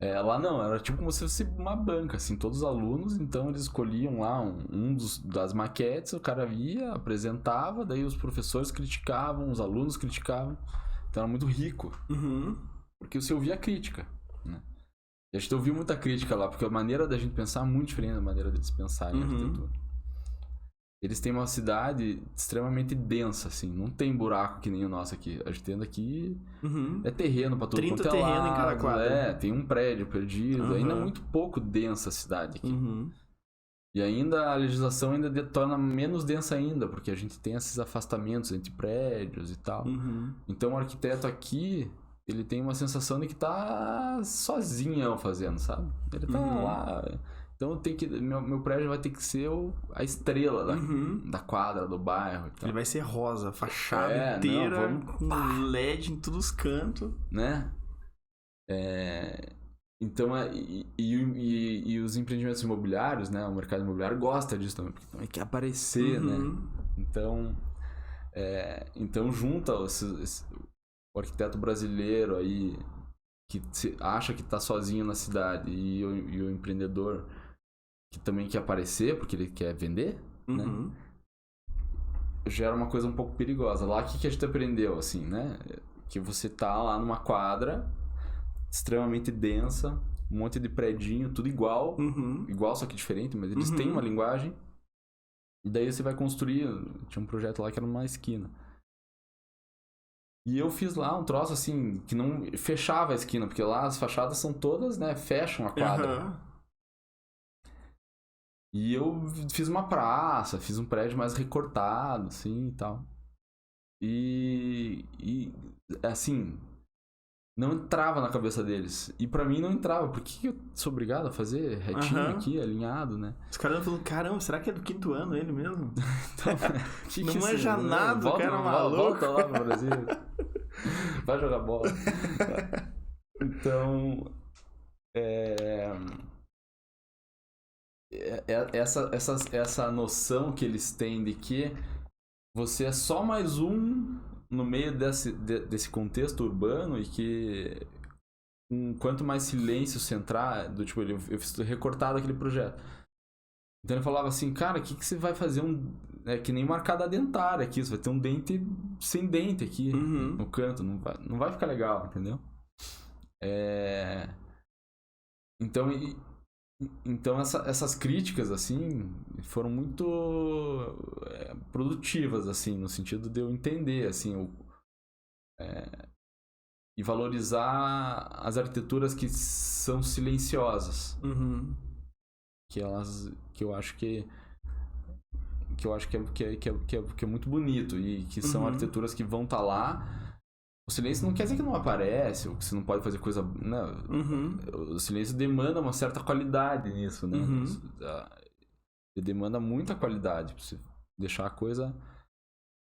Lá não, era tipo como se fosse uma banca, assim, todos os alunos, então eles escolhiam lá das maquetes, o cara via, apresentava, daí os professores criticavam, os alunos criticavam, então era muito rico, porque você ouvia a crítica, né? E a gente ouviu muita crítica lá, porque a maneira da gente pensar é muito diferente da maneira deles pensarem em arquitetura. Eles têm uma cidade extremamente densa, assim. Não tem buraco que nem o nosso aqui. A gente tem aqui é terreno pra todo mundo. 30 terreno em cada quadra. Tem um prédio perdido. Ainda é muito pouco densa a cidade aqui. E ainda a legislação ainda torna menos densa ainda, porque a gente tem esses afastamentos entre prédios e tal. Então o arquiteto aqui, ele tem uma sensação de que tá sozinho fazendo, sabe? Ele tá lá... Então meu prédio vai ter que ser a estrela da quadra, do bairro e tal. Ele vai ser rosa, fachada inteira, com LED em todos os cantos. Né? Então, e os empreendimentos imobiliários, né? O mercado imobiliário gosta disso também, porque também quer aparecer, né? Então junta o arquiteto brasileiro aí, que acha que está sozinho na cidade, e o empreendedor que também quer aparecer, porque ele quer vender, né? Uhum. Gera uma coisa um pouco perigosa. Lá, o que a gente aprendeu, assim, né? Que você tá lá numa quadra extremamente densa, um monte de predinho, tudo igual, Uhum. igual, só que diferente, mas eles têm uma linguagem. E daí você vai construir, tinha um projeto lá que era numa esquina. E eu fiz lá um troço assim, que não fechava a esquina, porque lá as fachadas são todas, né, fecham a quadra. Uhum. E eu fiz uma praça, fiz um prédio mais recortado, assim, e tal. E assim, não entrava na cabeça deles. E pra mim não entrava. Por que eu sou obrigado a fazer retinho aqui, alinhado, né? Os caras falando, caramba, será que é do 5º ano ele mesmo? Então, não manja nada, o cara é maluco. Volta lá no Brasil. Vai jogar bola. Então, essa noção que eles têm de que você é só mais um no meio desse contexto urbano e que quanto mais silêncio você entrar, do tipo, eu fiz recortado aquele projeto. Então ele falava assim, cara, o que você vai fazer é que nem marcada dentária aqui, você vai ter um dente sem dente aqui no canto, não vai ficar legal, entendeu? Então essas críticas, assim, foram muito produtivas, assim, no sentido de eu entender, assim, e valorizar as arquiteturas que são silenciosas. Que eu acho que é muito bonito e que são arquiteturas que vão estar lá. O silêncio não quer dizer que não aparece ou que você não pode fazer coisa, né? O silêncio demanda uma certa qualidade nisso, né? Ele demanda muita qualidade para você deixar a coisa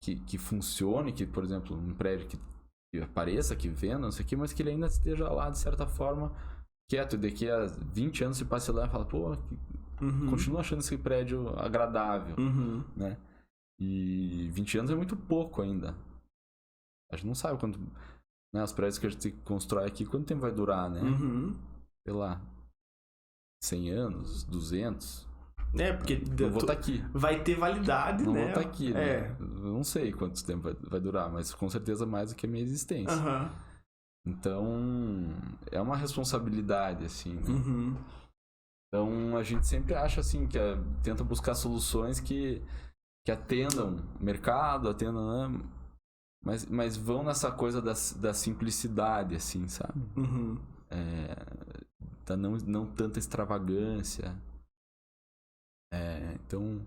que funcione, que, por exemplo, um prédio que apareça, que venda, não sei o que, mas que ele ainda esteja lá de certa forma quieto. E daqui a 20 anos você passa lá e fala, pô, continuo achando esse prédio agradável, né? E 20 anos é muito pouco ainda. A gente não sabe quanto, né, os prédios que a gente constrói aqui, quanto tempo vai durar, né? Sei lá, 100 anos, 200. Porque não vou estar aqui. Vai ter validade, não né? Não vou estar aqui, né? Eu não sei quanto tempo vai durar, mas com certeza mais do que a minha existência. Então, é uma responsabilidade, assim, né? Então, a gente sempre acha, assim, que tenta buscar soluções que atendam o mercado, atendam, né? Mas vão nessa coisa da simplicidade, assim, sabe? Da não tanta extravagância. Então,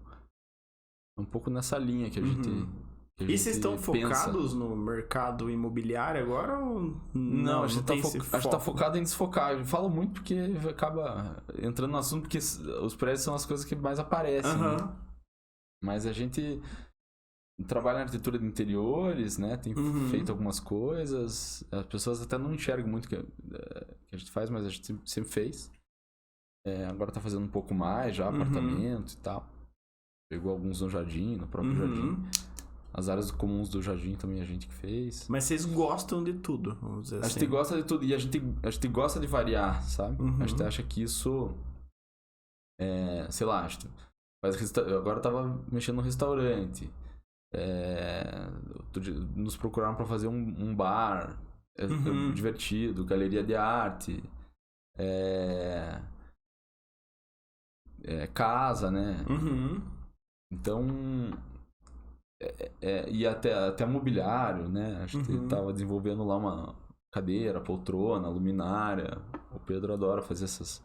é um pouco nessa linha que a gente E vocês estão focados no mercado imobiliário agora ou não? A gente tá focado em desfocar. Eu falo muito porque acaba entrando no assunto, porque os prédios são as coisas que mais aparecem. Né? Mas a gente trabalha na arquitetura de interiores, né? Tem feito algumas coisas. As pessoas até não enxergam muito o que a gente faz, mas a gente sempre fez. Agora tá fazendo um pouco mais já, apartamento e tal. Pegou alguns no jardim, no próprio jardim. As áreas comuns do jardim também a gente que fez. Mas vocês gostam de tudo, vamos dizer assim. A gente gosta de tudo e a gente gosta de variar, sabe? A gente acha que isso... sei lá, agora eu tava mexendo no restaurante. Nos procuraram para fazer um bar divertido, galeria de arte, casa, né? Então, e até mobiliário, né? A gente tava desenvolvendo lá uma cadeira, poltrona, luminária. O Pedro adora fazer essas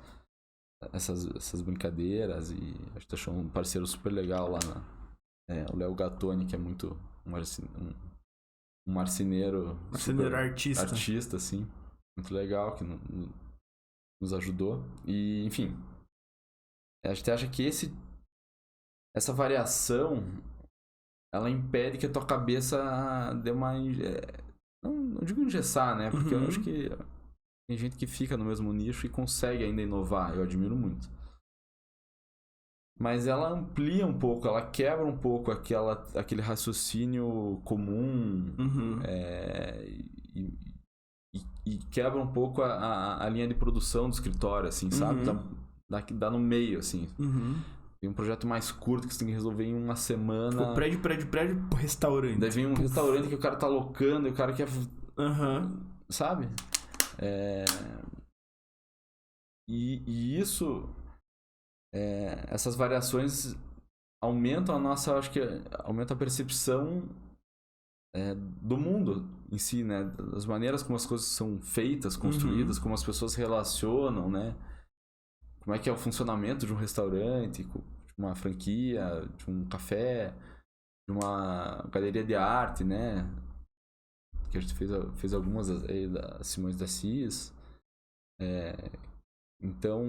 brincadeiras e a gente achou um parceiro super legal lá o Léo Gattoni, que é muito um marceneiro artista, assim, muito legal, que nos ajudou. E, enfim, a gente acha que essa variação, ela impede que a tua cabeça dê uma... não digo engessar, né? Porque eu acho que tem gente que fica no mesmo nicho e consegue ainda inovar. Eu admiro muito. Mas ela amplia um pouco, ela quebra um pouco aquele raciocínio comum e quebra um pouco a linha de produção do escritório, assim, sabe? dá no meio, assim. Uhum. Tem um projeto mais curto que você tem que resolver em uma semana. Tipo, prédio, restaurante. Daí vem um restaurante que o cara tá locando e o cara quer... Sabe? E isso... essas variações aumentam a nossa... Acho que aumenta a percepção do mundo em si, né? Das maneiras como as coisas são feitas, construídas, como as pessoas se relacionam, né? Como é que é o funcionamento de um restaurante, de uma franquia, de um café, de uma galeria de arte, né? Que a gente fez algumas aí da Simões da Assis. Então,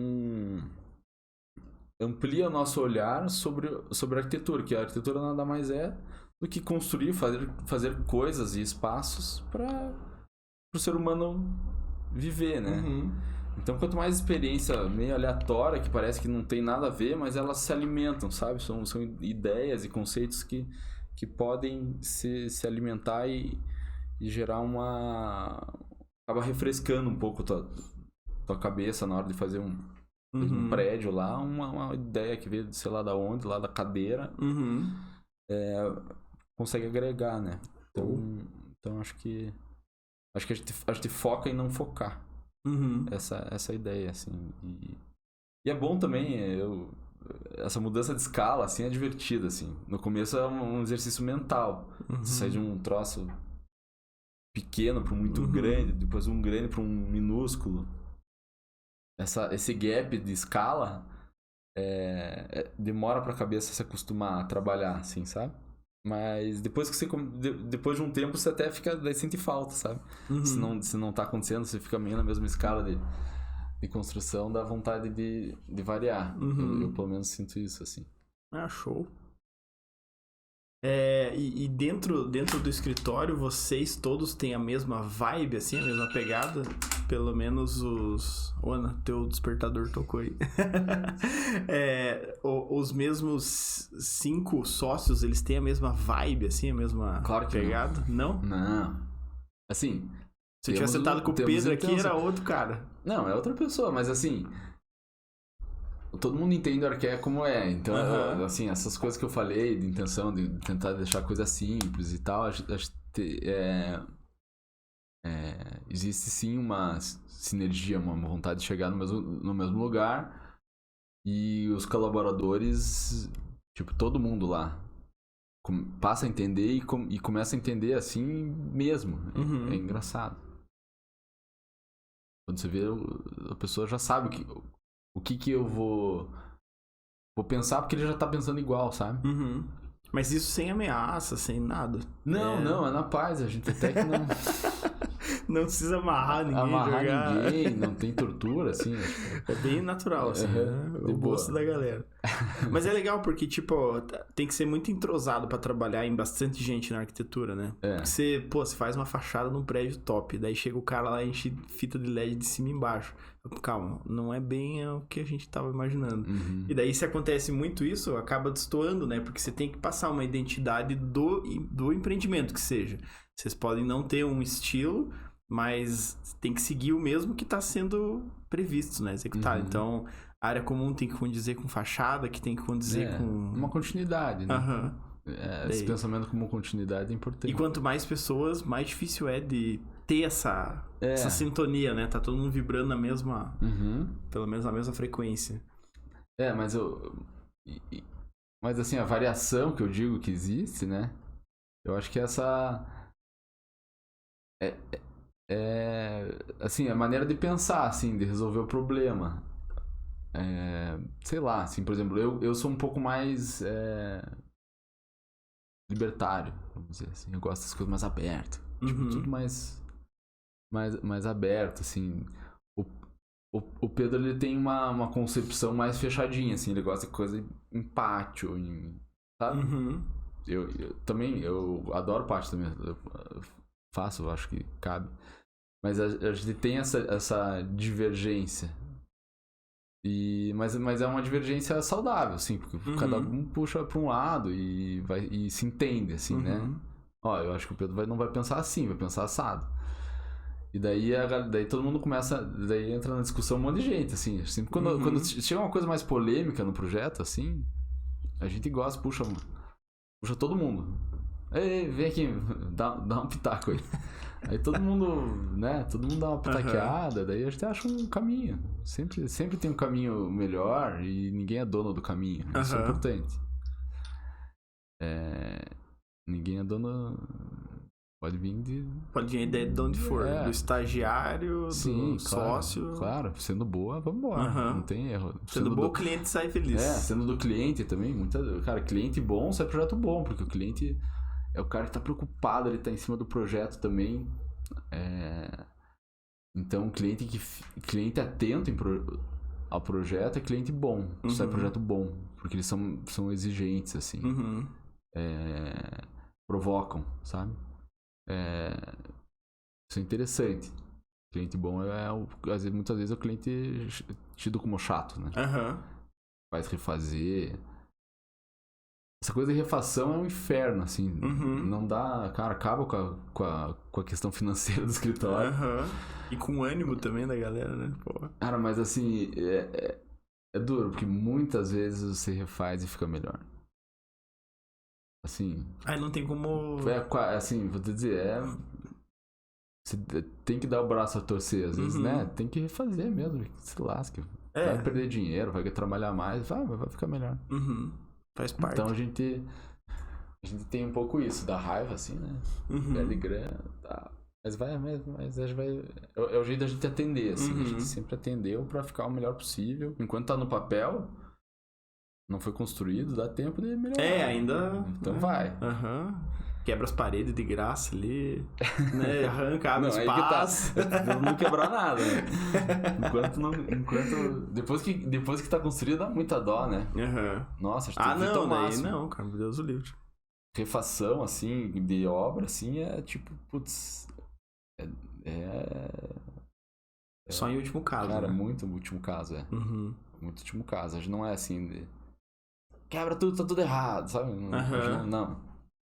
amplia o nosso olhar sobre a arquitetura, que a arquitetura nada mais é do que construir, fazer coisas e espaços para o ser humano viver, né? Então, quanto mais experiência meio aleatória, que parece que não tem nada a ver, mas elas se alimentam, sabe? São ideias e conceitos que podem se alimentar e gerar acaba refrescando um pouco tua cabeça na hora de fazer um prédio lá, uma ideia que veio, sei lá da onde, lá da cadeira, consegue agregar, né? Então acho que a gente foca em não focar. Essa ideia, assim. E é bom também, essa mudança de escala, assim, é divertida, assim. No começo é um exercício mental. Você sai de um troço pequeno para um muito grande, depois um grande para um minúsculo. Esse gap de escala demora para a cabeça se acostumar a trabalhar, assim, sabe? Mas depois de um tempo você até daí sente falta, sabe? Se não tá acontecendo, você fica meio na mesma escala de construção, dá vontade de variar. Eu pelo menos sinto isso, assim. Show. E dentro do escritório, vocês todos têm a mesma vibe, assim, a mesma pegada? Pelo menos Ana, teu despertador tocou aí. Os mesmos 5 sócios, eles têm a mesma vibe, assim, a mesma pegada? Não? Não. Assim... Se eu tivesse sentado com o Pedro aqui, era outro cara. Não, é outra pessoa, mas assim... Todo mundo entende o arqué como é. Então, assim, essas coisas que eu falei, de intenção de tentar deixar a coisa simples e tal, existe sim uma sinergia, uma vontade de chegar no mesmo lugar. E os colaboradores, tipo, todo mundo lá passa a entender e começa a entender assim mesmo. É engraçado. Quando você vê, a pessoa já sabe o que eu vou pensar, porque ele já tá pensando igual, sabe? Mas isso sem ameaça, sem nada. Não, é na paz. A gente até que não... Não precisa amarrar ninguém, não tem tortura, assim. É bem natural, assim, o gosto da galera. Mas é legal porque, tipo, tem que ser muito entrosado pra trabalhar em bastante gente na arquitetura, né? Porque você faz uma fachada num prédio top, daí chega o cara lá e enche fita de LED de cima e embaixo. Calma, não é bem o que a gente tava imaginando. E daí, se acontece muito isso, acaba destoando, né? Porque você tem que passar uma identidade do empreendimento que seja. Vocês podem não ter um estilo, mas tem que seguir o mesmo que está sendo previsto, né? Executado. Então, a área comum tem que condizer com fachada, que tem que condizer com... uma continuidade, né? Esse pensamento como continuidade é importante. E quanto mais pessoas, mais difícil é de ter essa sintonia, né? Tá todo mundo vibrando na mesma... Pelo menos na mesma frequência. Mas assim, a variação que eu digo que existe, né? Eu acho que essa... assim, a maneira de pensar, assim, de resolver o problema. Sei lá, assim, por exemplo, eu sou um pouco mais libertário, vamos dizer assim. Eu gosto das coisas mais abertas. Tipo, tudo mais aberto, assim. O Pedro, ele tem uma concepção mais fechadinha, assim. Ele gosta de coisa em pátio, sabe? Eu também, eu adoro pátio também. Eu faço, eu acho que cabe. Mas a gente tem essa divergência. Mas é uma divergência saudável, assim, porque cada um puxa para um lado e se entende, assim, né? Eu acho que o Pedro não vai pensar assim, vai pensar assado. E daí todo mundo começa, daí entra na discussão um monte de gente, assim. Sempre quando chega uma coisa mais polêmica no projeto, assim, a gente gosta, puxa todo mundo. Ei, vem aqui, dá um pitaco aí. Aí todo mundo, né, dá uma pitaqueada, daí a gente acha um caminho. Sempre tem um caminho melhor e ninguém é dono do caminho. Isso é importante. Ninguém é dono... Pode vir a ideia de onde for. Do estagiário, do sócio. Claro, sendo boa, vamos embora. Não tem erro. Sendo bom, o cliente sai feliz. Sendo do cliente também. Cara, cliente bom sai projeto bom, porque o cliente é o cara que tá preocupado, ele tá em cima do projeto também. Então, cliente atento ao projeto é cliente bom. Sai projeto bom, porque eles são exigentes, assim. Provocam, sabe? Isso é interessante. Cliente bom muitas vezes é o cliente tido como chato, né? Faz refazer. Essa coisa de refação é um inferno, assim. Não dá... Cara, acaba com a questão financeira do escritório. E com o ânimo também da galera, né? Pô. Cara, mas assim... É duro, porque muitas vezes você refaz e fica melhor. Assim... Aí não tem como... assim, vou te dizer, você tem que dar o braço a torcer, às vezes, né? Tem que refazer mesmo, se lasque. Vai perder dinheiro, vai trabalhar mais, vai ficar melhor. Faz parte. Então a gente tem um pouco isso, da raiva, assim, né? Perde grana, tá. Mas a gente vai... É o jeito da gente atender, assim. A gente sempre atendeu pra ficar o melhor possível. Enquanto tá no papel... Não foi construído, dá tempo de melhorar. Ainda... Então vai. Quebra as paredes de graça ali, né? Arranca, abre espaço. Não quebrar nada, né? Depois que tá construído, dá muita dó, né? Nossa, acho que tem que não, daí máximo. não, cara, meu Deus o livre. Refação, assim, de obra, assim, é tipo, putz... Só em último caso, cara, né? muito último caso, Muito último caso. A gente não é assim de... Quebra tudo, tá tudo errado, sabe?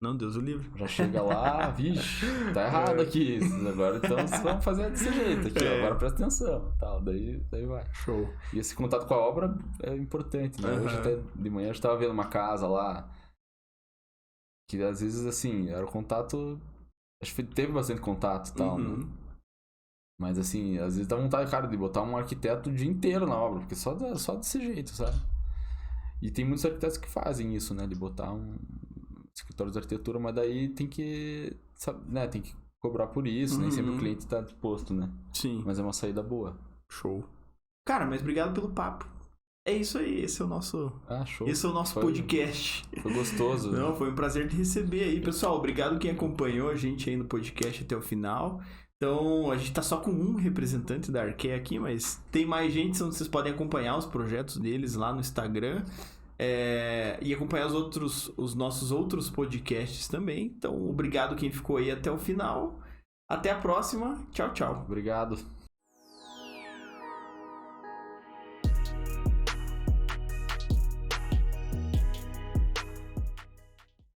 Não, Deus o livre. Já chega lá, vixe, tá errado aqui. Agora então vamos fazer desse jeito aqui, agora presta atenção. Tal, daí vai. Show. E esse contato com a obra é importante, né? Hoje até de manhã a gente tava vendo uma casa lá, que às vezes assim, era o contato... Acho que teve bastante contato e tal, né? Mas assim, às vezes dá vontade, cara, de botar um arquiteto o dia inteiro na obra, porque só desse jeito, sabe? E tem muitos arquitetos que fazem isso, né? De botar um escritório de arquitetura, mas daí tem que, sabe, né? Tem que cobrar por isso, nem sempre o cliente tá disposto, né? Sim. Mas é uma saída boa. Show. Cara, mas obrigado pelo papo. É isso aí, esse é o nosso... show. Esse é o nosso podcast. Foi gostoso. Não, foi um prazer te receber aí. Pessoal, obrigado quem acompanhou a gente aí no podcast até o final. Então, a gente tá só com um representante da Arqué aqui, mas tem mais gente, onde vocês podem acompanhar os projetos deles lá no Instagram. E acompanhar os nossos outros podcasts também. Então, obrigado quem ficou aí até o final. Até a próxima. Tchau, tchau. Obrigado.